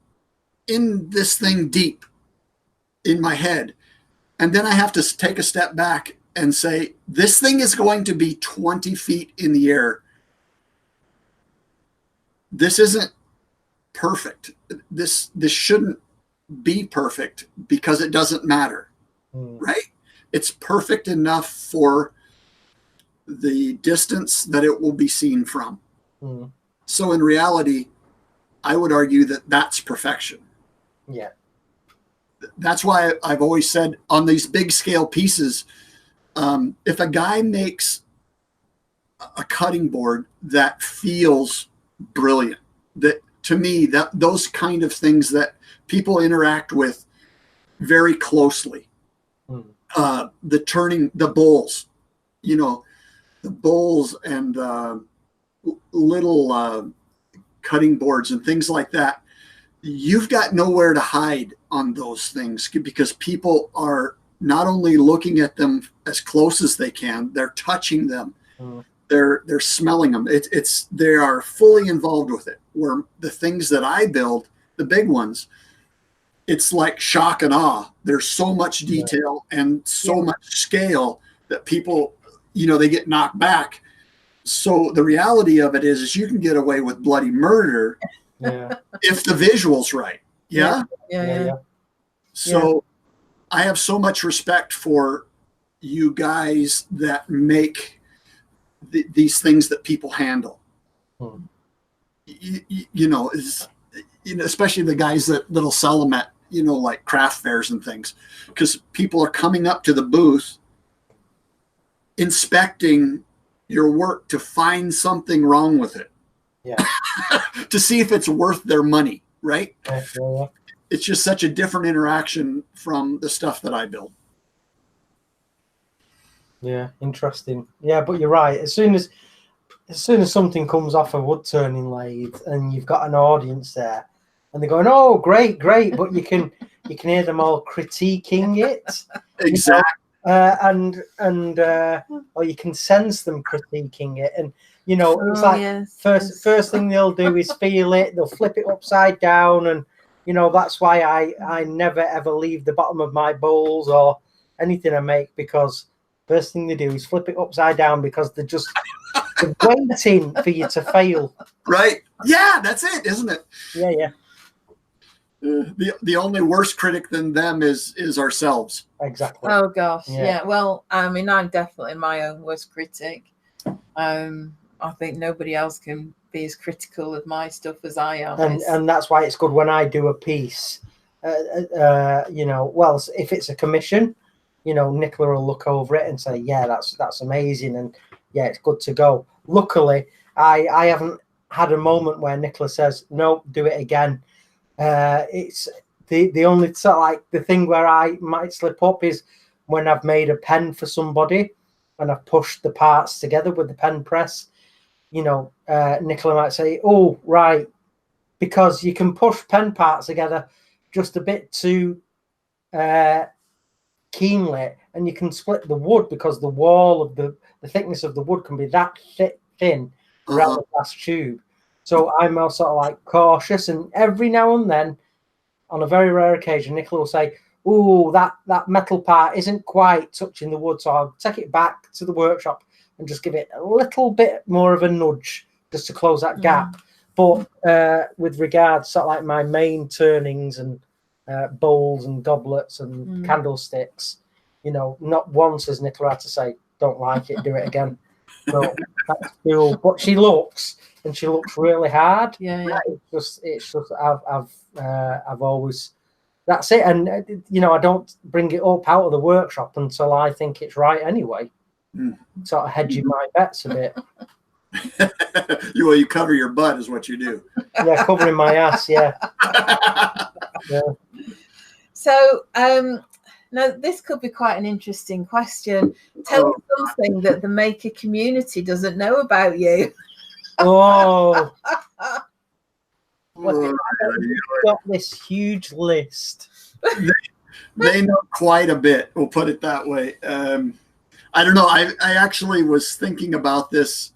in this thing deep in my head. And then I have to take a step back and say, this thing is going to be 20 feet in the air. This isn't perfect. This shouldn't be perfect because it doesn't matter, right? It's perfect enough for the distance that it will be seen from. So in reality, I would argue that that's perfection. Yeah. That's why I've always said on these big scale pieces, if a guy makes a cutting board that feels brilliant, that to me, that those kind of things that people interact with very closely, the turning, the bowls, you know, the bowls and little cutting boards and things like that, you've got nowhere to hide on those things because people are not only looking at them as close as they can, they're touching them. They're smelling them. They are fully involved with it. Where the things that I build, the big ones, it's like shock and awe. There's so much detail and so much scale that people, you know, they get knocked back. So the reality of it is you can get away with bloody murder if the visual's right. Yeah. So I have so much respect for you guys that make these things that people handle. You know, especially the guys that'll sell them at, you know, like craft fairs and things, because people are coming up to the booth, inspecting your work to find something wrong with it. To see if it's worth their money, right? It's just such a different interaction from the stuff that I build. Yeah, interesting. Yeah, but you're right. As soon as something comes off a wood turning lathe and you've got an audience there and they're going, "Oh, great," but you can hear them all critiquing it. Exactly. Or you can sense them critiquing it, and you know, it's like first thing they'll do is feel it. They'll flip it upside down, and you know that's why I never ever leave the bottom of my bowls or anything I make, because first thing they do is flip it upside down because they're waiting for you to fail. Right? Yeah, that's it, isn't it? Yeah. The only worse critic than them is ourselves. Exactly. Oh gosh, yeah. Well, I mean, I'm definitely my own worst critic. I think nobody else can be as critical of my stuff as I am. And that's why it's good when I do a piece. You know, well, if it's a commission, you know, Nicola will look over it and say, "Yeah, that's amazing," and yeah, it's good to go. Luckily, I haven't had a moment where Nicola says, "No, do it again." It's the only sort of like the thing where I might slip up is when I've made a pen for somebody and I've pushed the parts together with the pen press. You know, Nicola might say, "Oh, right," because you can push pen parts together just a bit too keenly, and you can split the wood because the wall of the thickness of the wood can be that thin around the glass tube. So I'm also sort of like cautious, and every now and then, on a very rare occasion, Nicola will say, "Oh, that metal part isn't quite touching the wood," so I'll take it back to the workshop and just give it a little bit more of a nudge just to close that gap. But with regards sort of like my main turnings and bowls and goblets and candlesticks, you know, not once has Nicola had to say, "Don't like it, do it again." So that's cool. But she looks really hard. Yeah. It's just I've always, that's it. And you know, I don't bring it up out of the workshop until I think it's right anyway. Sort of hedging my bets a bit. You cover your butt is what you do. Yeah, covering my ass. Yeah. So now this could be quite an interesting question. Tell us something that the maker community doesn't know about you. Oh. You've got this huge list. They know quite a bit. We'll put it that way. I don't know. I actually was thinking about this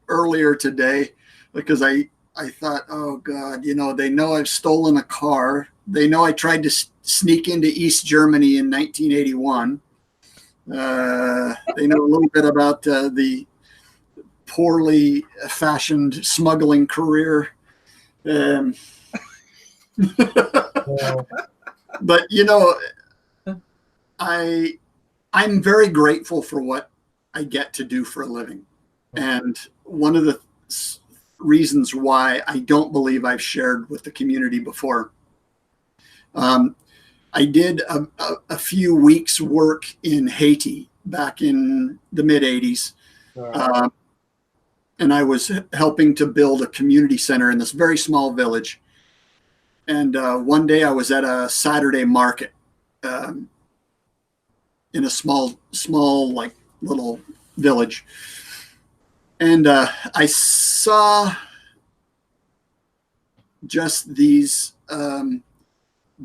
earlier today because I thought, oh God, you know, they know I've stolen a car. They know I tried to sneak into East Germany in 1981. They know a little bit about the poorly fashioned smuggling career. But, I'm very grateful for what I get to do for a living. And one of the reasons why I don't believe I've shared with the community before, I did a few weeks work in Haiti back in the mid 80s. And I was helping to build a community center in this very small village. And one day I was at a Saturday market in a small like little village. And I saw just these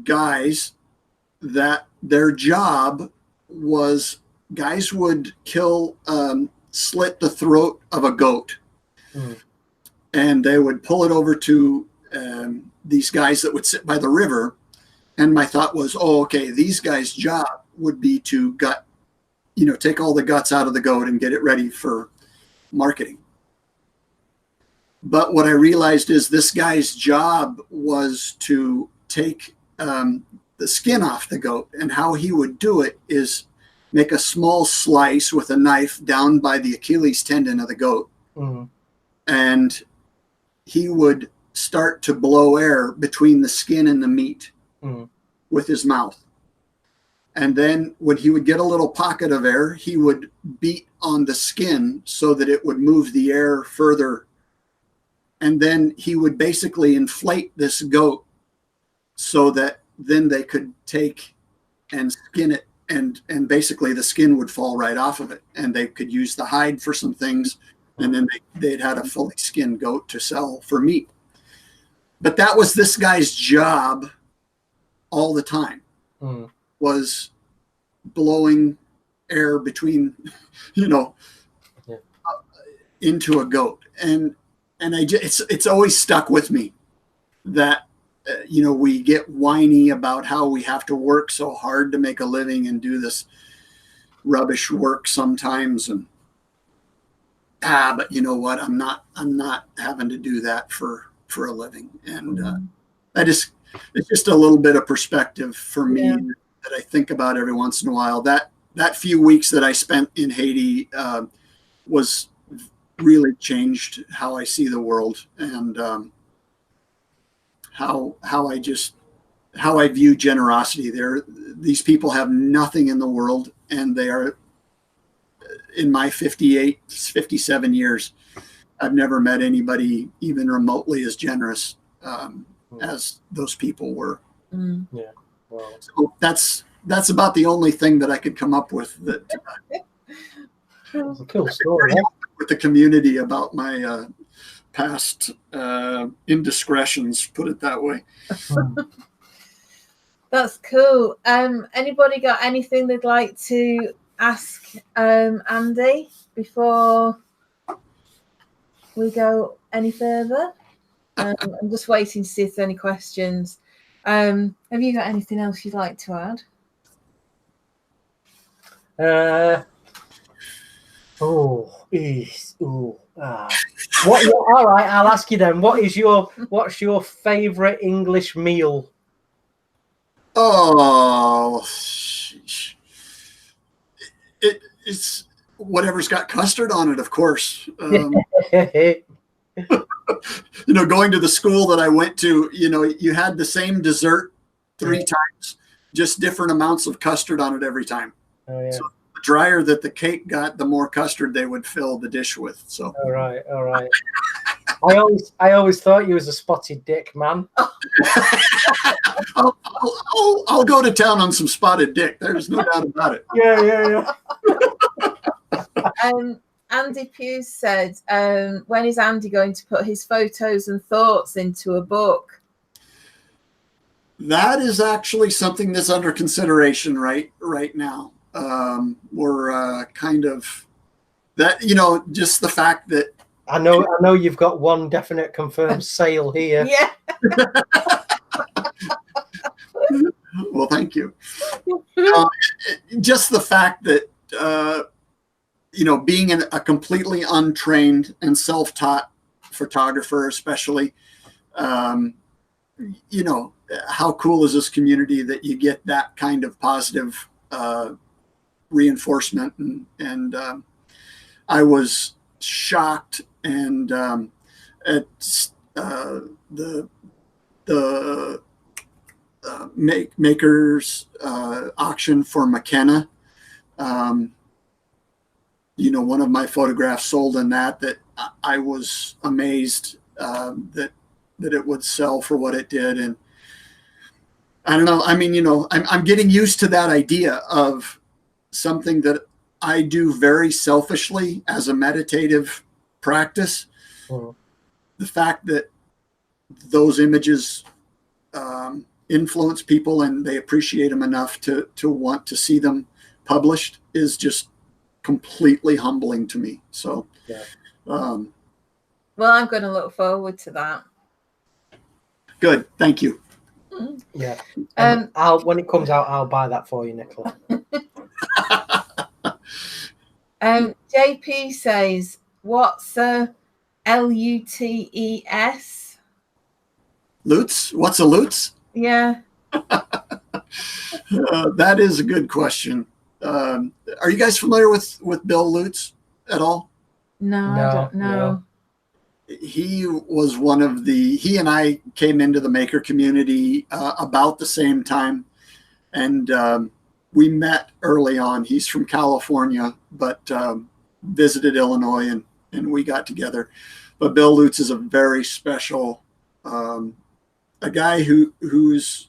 guys that their job was, guys would slit the throat of a goat. And they would pull it over to these guys that would sit by the river. And my thought was, oh, okay, these guys' job would be to take all the guts out of the goat and get it ready for marketing. But what I realized is this guy's job was to take the skin off the goat, and how he would do it is make a small slice with a knife down by the Achilles tendon of the goat. And he would start to blow air between the skin and the meat with his mouth. And then when he would get a little pocket of air, he would beat on the skin so that it would move the air further. And then he would basically inflate this goat so that then they could take and skin it, and basically the skin would fall right off of it, and they could use the hide for some things, and then they'd had a fully skinned goat to sell for meat. But that was this guy's job all the time, was blowing air between, into a goat. And it's always stuck with me that, we get whiny about how we have to work so hard to make a living and do this rubbish work sometimes. And, but you know what? I'm not having to do that for a living. And it's just a little bit of perspective for me that I think about every once in a while. That few weeks that I spent in Haiti was really changed how I see the world, and how I view generosity. These people have nothing in the world, and they are, in my 57 years, I've never met anybody even remotely as generous as those people were. Yeah. Wow. So that's about the only thing that I could come up with that It's a cool story. with the community about my past indiscretions, put it that way. That's cool. Anybody got anything they'd like to ask Andy before we go any further? I'm just waiting to see if there's any questions. Have you got anything else you'd like to add? What? All right, I'll ask you then. What's your favourite English meal? Oh, it's whatever's got custard on it, of course. Going to the school that I went to, you had the same dessert 3 times, just different amounts of custard on it every time. Oh, yeah. So the drier that the cake got, the more custard they would fill the dish with. So. All right. I always thought you was a spotted dick, man. I'll go to town on some spotted dick. There's no doubt about it. Yeah. Andy Pugh said, when is Andy going to put his photos and thoughts into a book? That is actually something that's under consideration right now. We're kind of that, just the fact that I know you've got one definite confirmed sale here. Yeah. Well, Thank you. Just the fact that, being a completely untrained and self-taught photographer, especially, how cool is this community that you get that kind of positive reinforcement? And I was shocked and at the makers auction for McKenna. One of my photographs sold in that I was amazed that it would sell for what it did. And I don't know. I mean, I'm getting used to that idea of something that I do very selfishly as a meditative practice. Mm. The fact that those images influence people and they appreciate them enough to want to see them published is just completely humbling to me. So, yeah. Well, I'm going to look forward to that. Good. Thank you. Yeah. When it comes out, I'll buy that for you, Nicola. JP says, what's a LUTES? Lutz? What's a Lutz? Yeah. That is a good question. Are you guys familiar with Bill Lutz at all? No, I don't know. No. He was he and I came into the maker community about the same time. And we met early on. He's from California, but visited Illinois and we got together. But Bill Lutz is a very special, a guy who's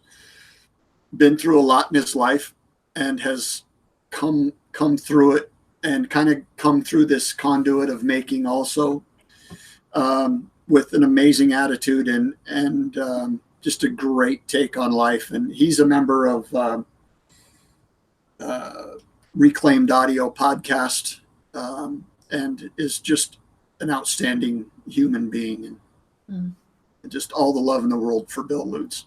been through a lot in his life and has come through it and kind of come through this conduit of making also, with an amazing attitude and just a great take on life. And he's a member of Reclaimed Audio podcast, and is just an outstanding human being, and just all the love in the world for Bill Lutz.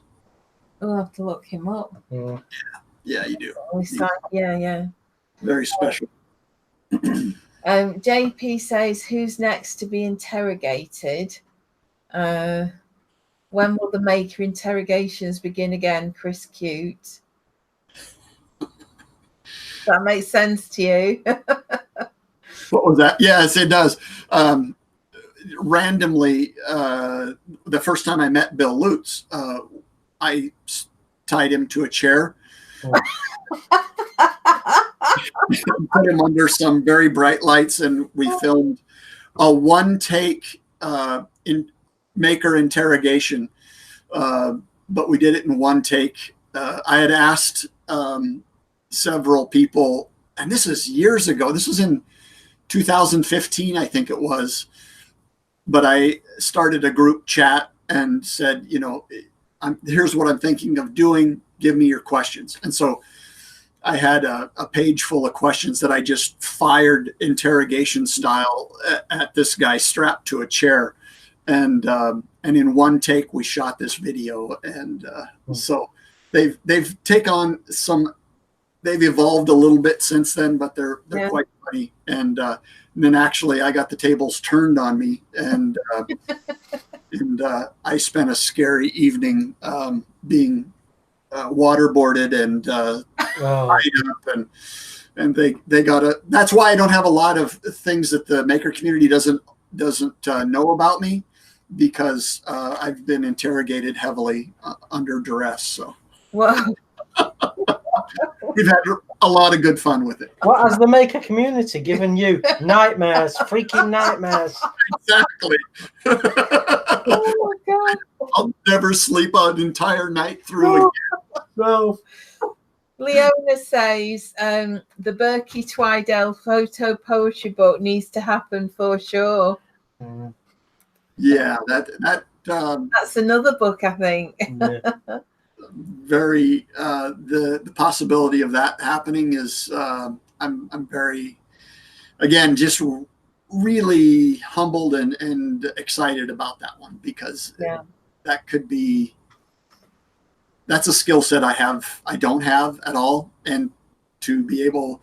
We'll have to look him up. Yeah, you do. Yeah. Very special. JP says, who's next to be interrogated? When will the maker interrogations begin again? Chris Cute. That makes sense to you? What was that? Yes, it does. Randomly, the first time I met Bill Lutz, I tied him to a chair. Put him under some very bright lights, and we filmed a one-take maker interrogation, but we did it in one take. I had asked several people, and this is years ago. This was in 2015, I think it was. But I started a group chat and said, here's what I'm thinking of doing. Give me your questions. And so I had a page full of questions that I just fired interrogation style at this guy strapped to a chair. And in one take, we shot this video. And so they've taken on they've evolved a little bit since then, but they're quite funny. And then actually I got the tables turned on me, and I spent a scary evening being waterboarded and tied up, and they got that's why I don't have a lot of things that the maker community doesn't know about me, because I've been interrogated heavily under duress. So wow. We've had a lot of good fun with it. What has the maker community given you? Nightmares, freaking nightmares. Exactly. Oh my God. I'll never sleep an entire night through again. No. Leona says the Birkey Twidell photo poetry book needs to happen for sure. Yeah, that's another book, I think. Yeah. Very the possibility of that happening is I'm very, again, just really humbled and excited about that one, because that could be that's a skill set I don't have at all. And to be able,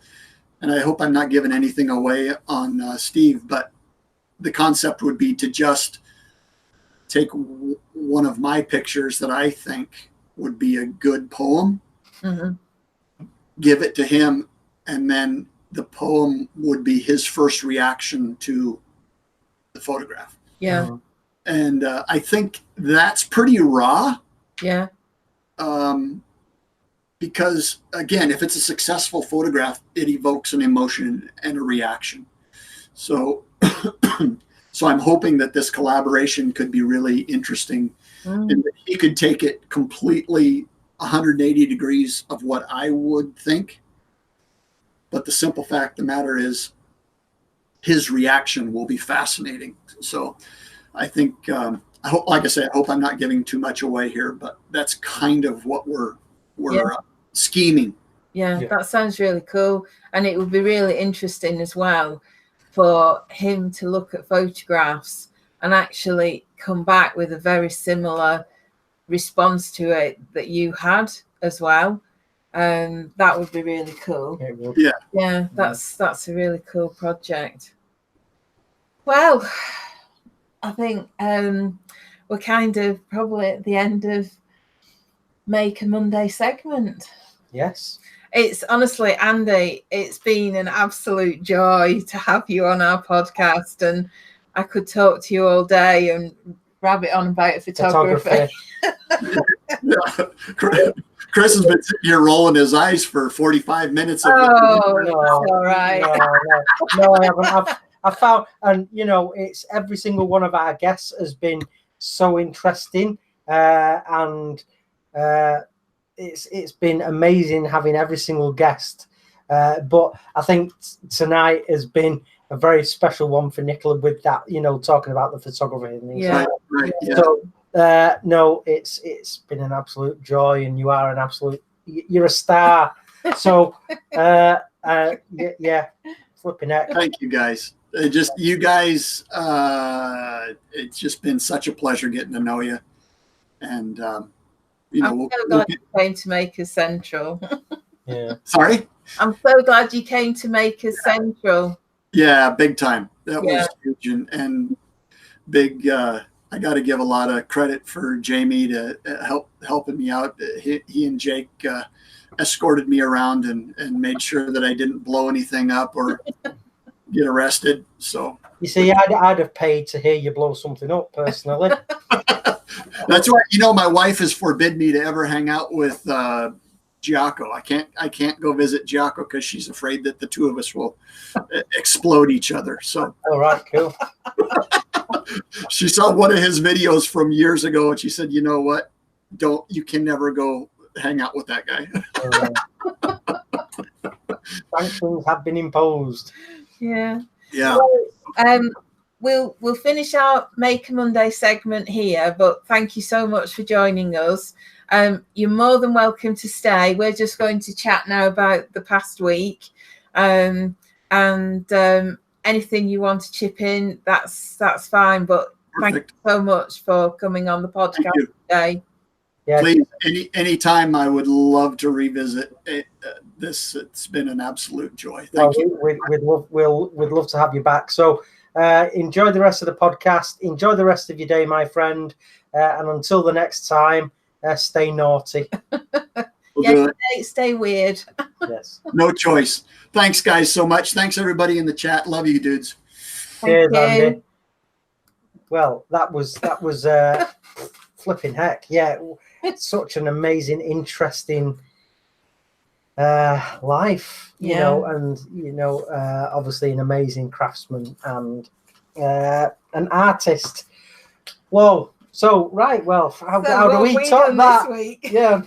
and I hope I'm not giving anything away on Steve, but the concept would be to just take one of my pictures that I think would be a good poem, give it to him, and then the poem would be his first reaction to the photograph. Yeah. And I think that's pretty raw. Yeah. Because again, if it's a successful photograph, it evokes an emotion and a reaction. So, so I'm hoping that this collaboration could be really interesting, and that he could take it completely 180 degrees of what I would think. But the simple fact of the matter is, his reaction will be fascinating. So, I think I hope, like I say, I hope I'm not giving too much away here, but that's kind of what we're scheming. Yeah, that sounds really cool. And it would be really interesting as well for him to look at photographs and actually come back with a very similar response to it that you had as well. That would be really cool. Yeah, that's a really cool project. Well, I think we're kind of probably at the end of Make a Monday segment. Yes. It's honestly, Andy, it's been an absolute joy to have you on our podcast, and I could talk to you all day and rabbit on about photography. Chris has been sitting here rolling his eyes for 45 minutes. No, all right. No, I haven't. I found, and it's every single one of our guests has been so interesting, and it's been amazing having every single guest. But I think tonight has been a very special one for Nicola with that, talking about the photography and things. Yeah. Right. Yeah. So no, it's been an absolute joy, and you are you're a star. So yeah, flipping heck. Thank you guys. You guys, it's just been such a pleasure getting to know you. And, I'm so glad you came to make us central. Yeah. Sorry? I'm so glad you came to make us central. Yeah, big time. That was huge. And big, I got to give a lot of credit for Jamie to helping me out. He and Jake escorted me around and made sure that I didn't blow anything up or get arrested. So you see, I'd have paid to hear you blow something up personally. That's why my wife has forbid me to ever hang out with Giaco. I can't go visit Giaco because she's afraid that the two of us will explode each other. So all right, cool. She saw one of his videos from years ago, and she said, "You know what? You can never go hang out with that guy." Sanctions have been imposed. Yeah. Well, we'll finish our Make a Monday segment here, but thank you so much for joining us. You're more than welcome to stay. We're just going to chat now about the past week, and anything you want to chip in, that's fine. But thank you so much for coming on the podcast today. Yeah. Please, anytime, I would love to revisit this. It's been an absolute joy. Thank you. We'd love to have you back. So enjoy the rest of the podcast. Enjoy the rest of your day, my friend. And until the next time, stay naughty. Stay weird. Yes. No choice. Thanks, guys, so much. Thanks, everybody in the chat. Love you, dudes. Cheers, Andy. Well, that was flipping heck. Yeah, such an amazing, interesting life, you know, and obviously an amazing craftsman and an artist. Whoa. So right, well, how do we talk that? This week? Yeah.